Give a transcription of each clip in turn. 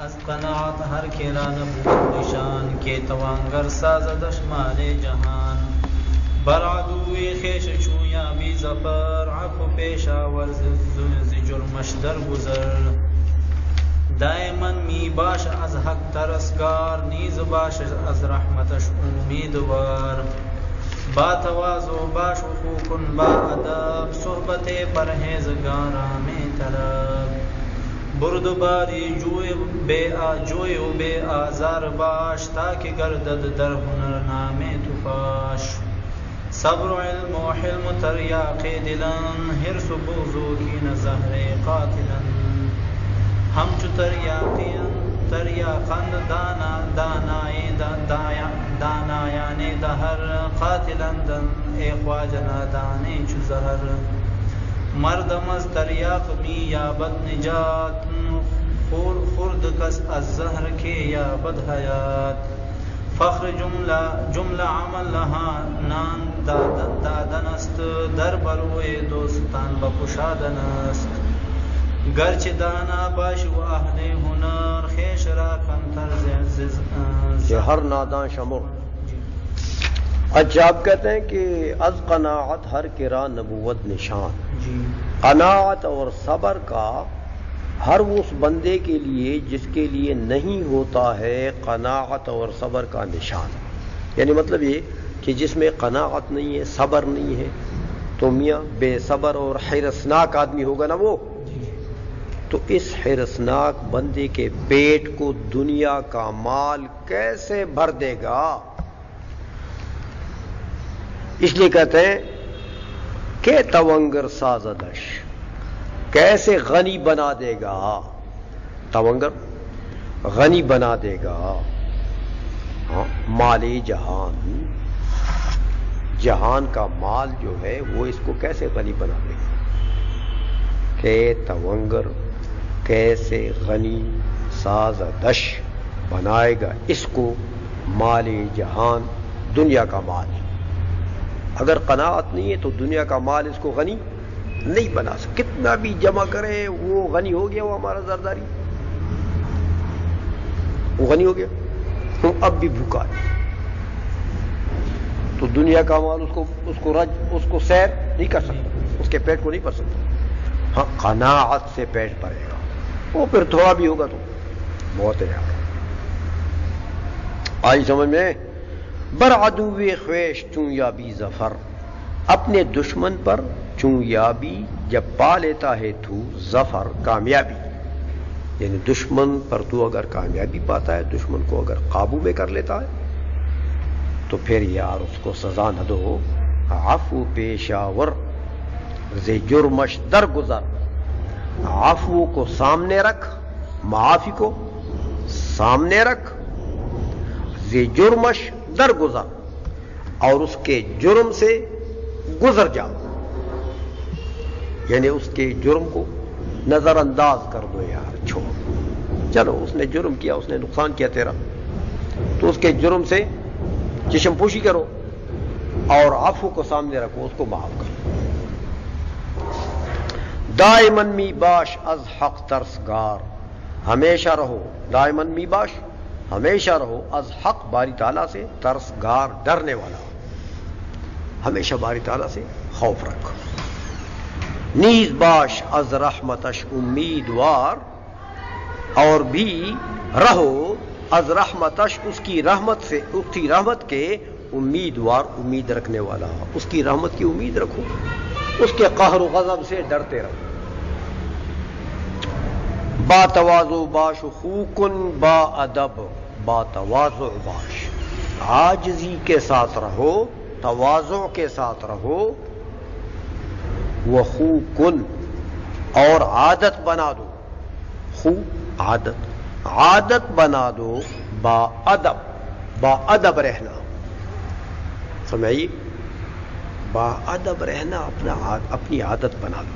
از قناعت ہر کرا نبوت نشان کے توانگر ساز دشمال جہان بر عدوی خیش چویا بی ظفر عفو پیشا ورز جرمش در گذر دائما می باش از حق ترسگار نیز باش از رحمتش امیدوار با تواضع باش حقوق با ادب صحبت پرہیزگاراں میں طلب بردباری جوئے و بے آزار باش تاکہ گردد در ہنر نام تو فاش صبر و علم و حلم تریاق دلن حرص و بغض کی نظہر قاتلن ہم چو تریاقند دانایان دہر قاتلندن اے خواجہ نادانے چو زہر مردم از تریاق می یابد نجات خورد کس از زہر کے یابد حیات فخر جملہ عمل لہا نان دادن است در بروئے دوستان بکشادن است گرچہ دانا باش و اہل ہنر خیش را کمتر ہر ناداں شمر. اچھا آپ کہتے ہیں کہ از قناعت ہر کرا نبوت نشان. قناعت اور صبر کا ہر اس بندے کے لیے جس کے لیے نہیں ہوتا ہے قناعت اور صبر کا نشان. یعنی مطلب یہ کہ جس میں قناعت نہیں ہے صبر نہیں ہے تو میاں بے صبر اور حرصناک آدمی ہوگا نا وہ، تو اس حرصناک بندے کے پیٹ کو دنیا کا مال کیسے بھر دے گا؟ اس لیے کہتے ہیں کہ تونگر سازدش کیسے غنی بنا دے گا. تونگر غنی بنا دے گا مال جہان، جہان کا مال جو ہے وہ اس کو کیسے غنی بنا دے گا. کہ تونگر کیسے غنی سازدش بنائے گا اس کو مال جہان، دنیا کا مال. اگر قناعت نہیں ہے تو دنیا کا مال اس کو غنی نہیں بنا سکتا. کتنا بھی جمع کرے وہ غنی ہو گیا، وہ ہمارا زرداری وہ غنی ہو گیا، وہ اب بھی بھوکا ہے. تو دنیا کا مال اس کو سیر نہیں کر سکتا، اس کے پیٹ کو نہیں بھر سکتا. ہاں قناعت سے پیٹ بھرے گا، وہ پھر تھوڑا بھی ہوگا تو بہت ہے. آئی سمجھ میں؟ بر عدوِ خویش چوں یابی ظفر، اپنے دشمن پر چوں یابی جب پا لیتا ہے تو ظفر کامیابی. یعنی دشمن پر تو اگر کامیابی پاتا ہے، دشمن کو اگر قابو میں کر لیتا ہے تو پھر یار اس کو سزا نہ دو. عفو پیشاور ز جرمش در گزر، عفو کو سامنے رکھ، معافی کو سامنے رکھ، ز جرمش در گزر اور اس کے جرم سے گزر جاؤ. یعنی اس کے جرم کو نظر انداز کر دو یار، چھوڑ. چلو اس نے جرم کیا، اس نے نقصان کیا تیرا، تو اس کے جرم سے چشم پوشی کرو اور عفو کو سامنے رکھو، اس کو معاف کرو. دائمن می باش از حق ترسگار، ہمیشہ رہو دائمن می باش، ہمیشہ رہو از حق باری تعالیٰ سے ترسگار ڈرنے والا، ہمیشہ باری تعالیٰ سے خوف رکھ. نیز باش از رحمتش امیدوار، اور بھی رہو از رحمتش اس کی رحمت سے، اس کی رحمت کے امیدوار، امید رکھنے والا. اس کی رحمت کی امید رکھو، اس کے قہر و غضب سے ڈرتے رہو. با تواضع باش خوکن با ادب، با تواضع باش، عاجزی کے ساتھ رہو، تواضع کے ساتھ رہو. وخوکن اور عادت بنا دو، خو عادت بنا دو با ادب، با ادب رہنا. سمجھئے؟ با ادب رہنا اپنی عادت بنا دو.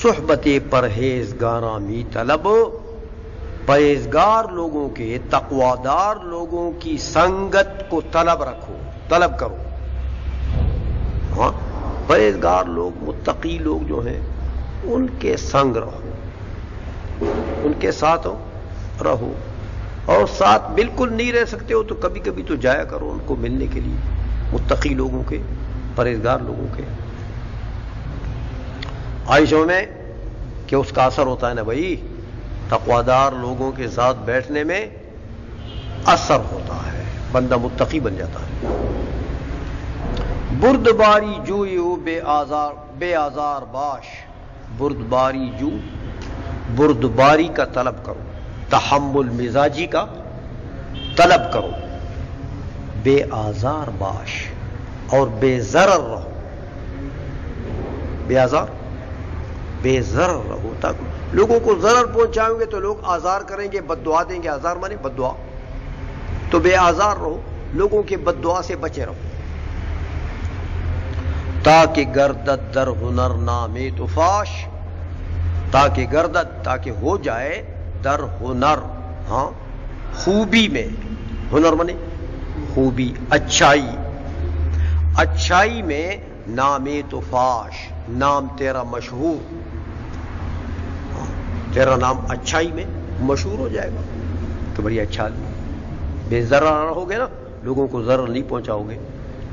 صحبت پرہیزگاراں می طلب، پرہیزگار لوگوں کے، تقوادار لوگوں کی سنگت کو طلب رکھو، طلب کرو. ہاں پرہیزگار لوگ، متقی لوگ جو ہیں ان کے سنگ رہو، ان کے ساتھ ہو رہو، اور ساتھ بالکل نہیں رہ سکتے ہو تو کبھی کبھی تو جایا کرو ان کو ملنے کے لیے، متقی لوگوں کے، پرہیزگار لوگوں کے۔ عائشہ میں کہ اس کا اثر ہوتا ہے نا بھائی، تقوادار لوگوں کے ساتھ بیٹھنے میں اثر ہوتا ہے، بندہ متقی بن جاتا ہے۔ بردباری جویو بے آزار باش، بردباری جو، بردباری کا طلب کرو، تحمل مزاجی کا طلب کرو، بے آزار باش، اور بے ضرر رہو، بے آزار بے ضرر رہو، تاکہ لوگوں کو ضرر پہنچائیں گے تو لوگ آزار کریں گے، بد دعا دیں گے، آزار مانے بد دعا، تو بے آزار رہو، لوگوں کے بد دعا سے بچے رہو۔ تاکہ گردد در ہنر نامے تو فاش، تاکہ گردد، تاکہ ہو جائے، در ہنر، ہاں خوبی میں، ہنر مانے خوبی، اچھائی، اچھائی میں نامے تو فاش، نام تیرا مشہور، تیرا نام اچھائی میں مشہور ہو جائے گا کہ بڑی اچھا آدمی، بے ضرر رہو گے نا، لوگوں کو ضرر نہیں پہنچاؤ گے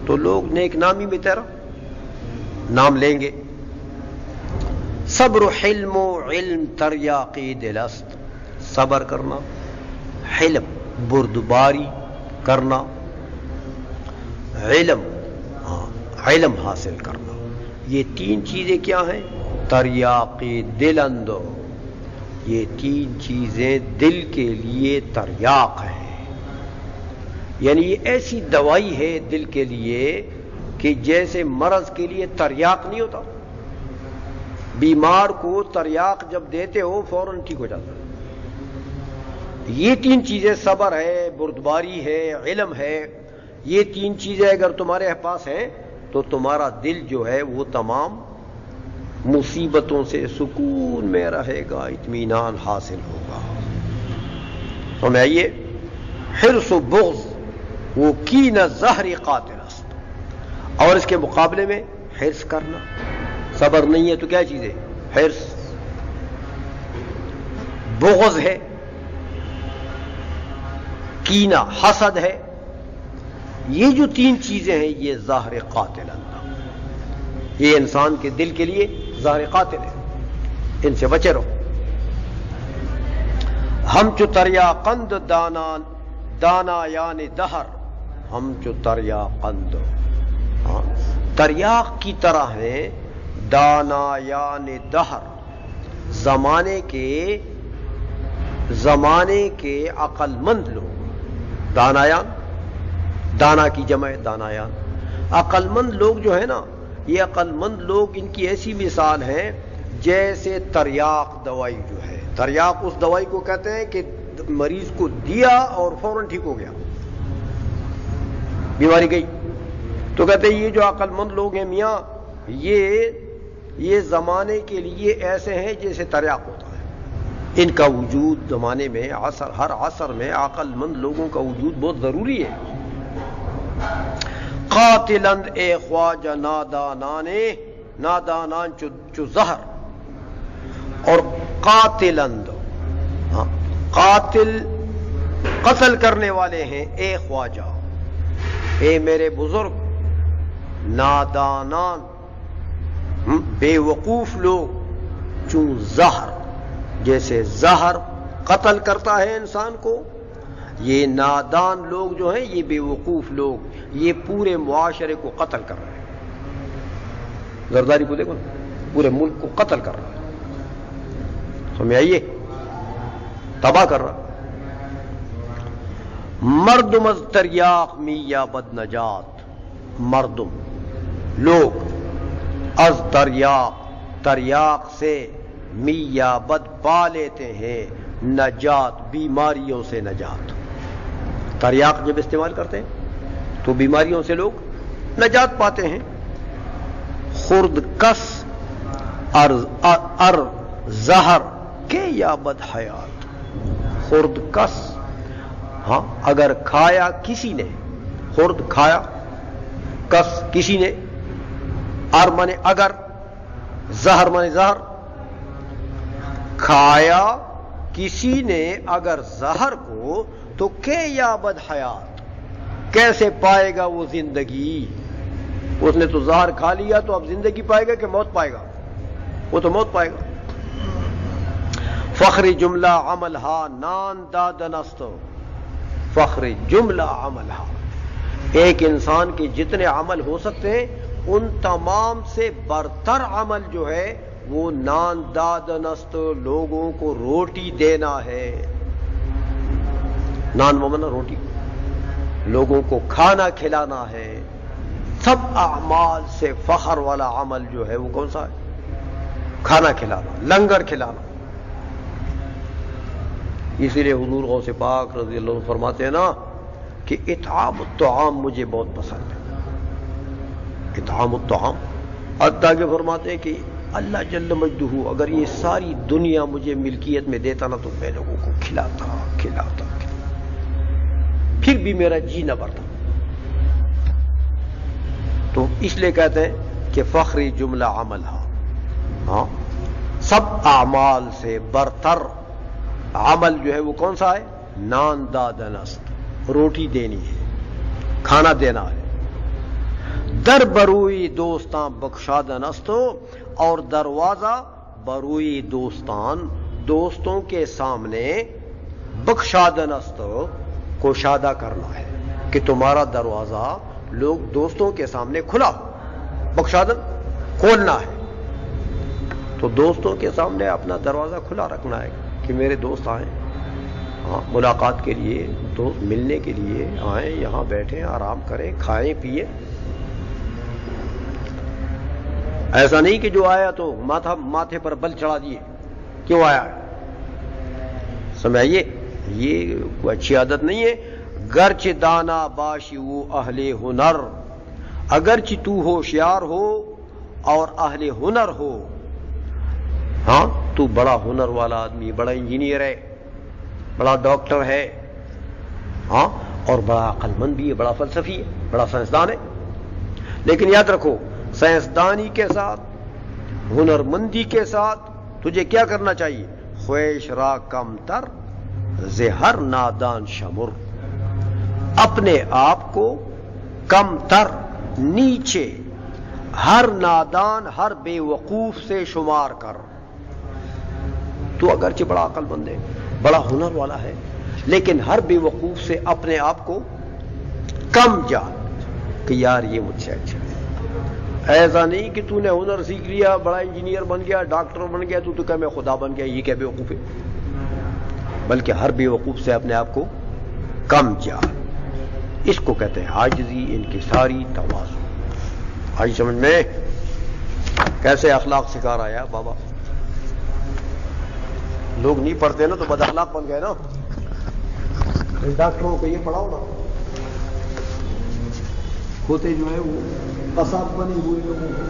تو لوگ نیک نامی میں تیرا نام لیں گے۔ صبر حلم و علم تریاقی دلست، صبر کرنا، حلم بردباری کرنا، علم، علم حاصل کرنا، یہ تین چیزیں کیا ہیں؟ تریاقی دل اندو، یہ تین چیزیں دل کے لیے تریاق ہیں، یعنی یہ ایسی دوائی ہے دل کے لیے کہ جیسے مرض کے لیے تریاق نہیں ہوتا، بیمار کو تریاق جب دیتے ہو فوراً ٹھیک ہو جاتا ہے۔ یہ تین چیزیں، صبر ہے، بردباری ہے، علم ہے، یہ تین چیزیں اگر تمہارے پاس ہیں تو تمہارا دل جو ہے وہ تمام مصیبتوں سے سکون میں رہے گا، اطمینان حاصل ہوگا۔ سمجھ آئیے؟ حرص و بغض وہ کین زہر قاتل است، اور اس کے مقابلے میں حرص کرنا، صبر نہیں ہے تو کیا چیز ہے؟ حرص، بغض ہے، کینہ، حسد ہے، یہ جو تین چیزیں ہیں یہ زہر قاتل اللہ، یہ انسان کے دل کے لیے زہر قاتل ہے، ان سے بچے رہو۔ ہم چو تریا قند دانا یعنی دہر، ہم چو تریا قند، تریاق کی طرح ہیں، دانا یعنی دہر، زمانے کے عقل مند لوگ، دانایان، دانا کی جمع دانایان، عقل مند لوگ جو ہے نا، یہ عقل مند لوگ ان کی ایسی مثال ہے جیسے تریاق دوائی جو ہے، تریاق اس دوائی کو کہتے ہیں کہ مریض کو دیا اور فوراً ٹھیک ہو گیا، بیماری گئی، تو کہتے ہیں یہ جو عقل مند لوگ ہیں میاں، یہ زمانے کے لیے ایسے ہیں جیسے تریاق ہوتا ہے، ان کا وجود زمانے میں، ہر عصر میں عقل مند لوگوں کا وجود بہت ضروری ہے۔ قاتلند اے خواجہ نادانان چو زہر، اور قاتلند، قاتل قتل کرنے والے ہیں، اے خواجہ، اے میرے بزرگ، نادانان بے وقوف لوگ، چون زہر، جیسے زہر قتل کرتا ہے انسان کو، یہ نادان لوگ جو ہیں، یہ بے وقوف لوگ، یہ پورے معاشرے کو قتل کر رہے ہیں، زرداری کو دیکھو نا، پورے ملک کو قتل کر رہا ہے، سمجھ آئیے، تباہ کر رہا۔ مردم از تریاق میاں بد نجات، مردم لوگ، از تریاق سے میاں بد پا لیتے ہیں نجات، بیماریوں سے نجات، تریاق جب استعمال کرتے ہیں تو بیماریوں سے لوگ نجات پاتے ہیں۔ خرد کس ار زہر کے یا بد حیات، خرد کس، ہاں اگر کھایا کسی نے، خرد کھایا، کس کسی نے، ار مانے اگر، زہر مانے زہر، کھایا کسی نے اگر زہر کو تو کہ یا بد حیات، کیسے پائے گا وہ زندگی؟ اس نے تو زہر کھا لیا تو اب زندگی پائے گا کہ موت پائے گا؟ وہ تو موت پائے گا۔ فخر جملہ عملہا نان دادنست، فخر جملہ عملہا، ایک انسان کے جتنے عمل ہو سکتے ہیں ان تمام سے برتر عمل جو ہے وہ نان دادنست، لوگوں کو روٹی دینا ہے۔ نان ممنا روٹی، لوگوں کو کھانا کھلانا ہے۔ سب اعمال سے فخر والا عمل جو ہے وہ کون سا ہے؟ کھانا کھلانا، لنگر کھلانا۔ اسی لیے حضور غوث پاک رضی اللہ عنہ فرماتے ہیں نا کہ اطعام الطعام مجھے بہت پسند ہے، اطعام الطعام۔ حتیٰ کہ فرماتے ہیں کہ اللہ جل مجدہ اگر یہ ساری دنیا مجھے ملکیت میں دیتا نا تو میں لوگوں کو کھلاتا کھلاتا پھر بھی میرا جی نہ بھرتا۔ تو اس لیے کہتے ہیں کہ فخری جملہ عمل ہاں، سب اعمال سے برتر عمل جو ہے وہ کون سا ہے؟ نان دادنست، روٹی دینی ہے، کھانا دینا ہے۔ در بروئی دوستاں بخشادنست، اور دروازہ بروئی دوستان، دوستوں کے سامنے بخشادنست، کوشادہ کرنا ہے کہ تمہارا دروازہ لوگ دوستوں کے سامنے کھلا ہو، بخشادن کھولنا ہے۔ تو دوستوں کے سامنے اپنا دروازہ کھلا رکھنا ہے کہ میرے دوست آئیں، ہاں ملاقات کے لیے، دوست ملنے کے لیے آئیں، یہاں بیٹھیں، آرام کریں، کھائیں پیئیں۔ ایسا نہیں کہ جو آیا تو ماتھے پر بل چڑھا دیے، کیوں آیا؟ سمجھائیے، یہ کوئی اچھی عادت نہیں ہے۔ گرچہ دانا باشی وہ اہل ہنر، اگرچہ تو ہوشیار ہو اور اہل ہنر ہو، ہاں تو بڑا ہنر والا آدمی، بڑا انجینئر ہے، بڑا ڈاکٹر ہے، ہاں اور بڑا عقل مند بھی ہے، بڑا فلسفی ہے، بڑا سائنسدان ہے، لیکن یاد رکھو سائنسدانی کے ساتھ، ہنر مندی کے ساتھ تجھے کیا کرنا چاہیے؟ خویش را کم تر زہر نادان شمر، اپنے آپ کو کم تر، نیچے، ہر نادان، ہر بے وقوف سے شمار کر۔ تو اگرچہ بڑا عقل مند ہے، بڑا ہنر والا ہے، لیکن ہر بے وقوف سے اپنے آپ کو کم جان کہ یار یہ مجھ سے اچھا ہے۔ ایسا نہیں کہ تو نے ہنر سیکھ لیا، بڑا انجینئر بن گیا، ڈاکٹر بن گیا، تو کہ میں خدا بن گیا، یہ کیا بے وقوف ہے؟ بلکہ ہر بے وقوف سے اپنے آپ کو کم جان، اس کو کہتے ہیں عاجزی، انکساری، تواضع۔ آج سمجھ میں کیسے اخلاق سکھا رہا ہے بابا؟ لوگ نہیں پڑھتے نا تو بد اخلاق بن گئے نا۔ ڈاکٹروں کو یہ پڑھاؤ نا، ہوتے جو ہے وہ قصاب بنے ہوئے لوگوں کو